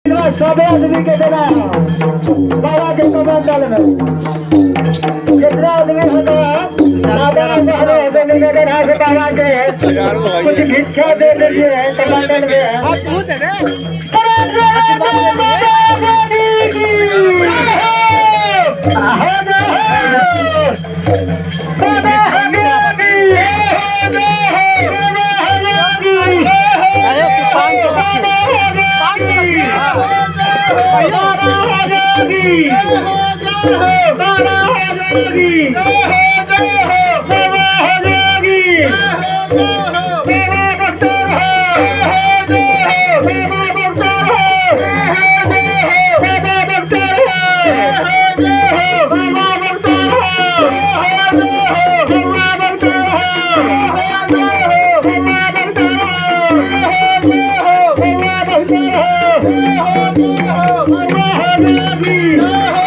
सब आदमी के देना बाबा के कमंडल में कितना आदमी होता बाबा के कुछ भिक्षा दे दीजिए कमंडल में Oh,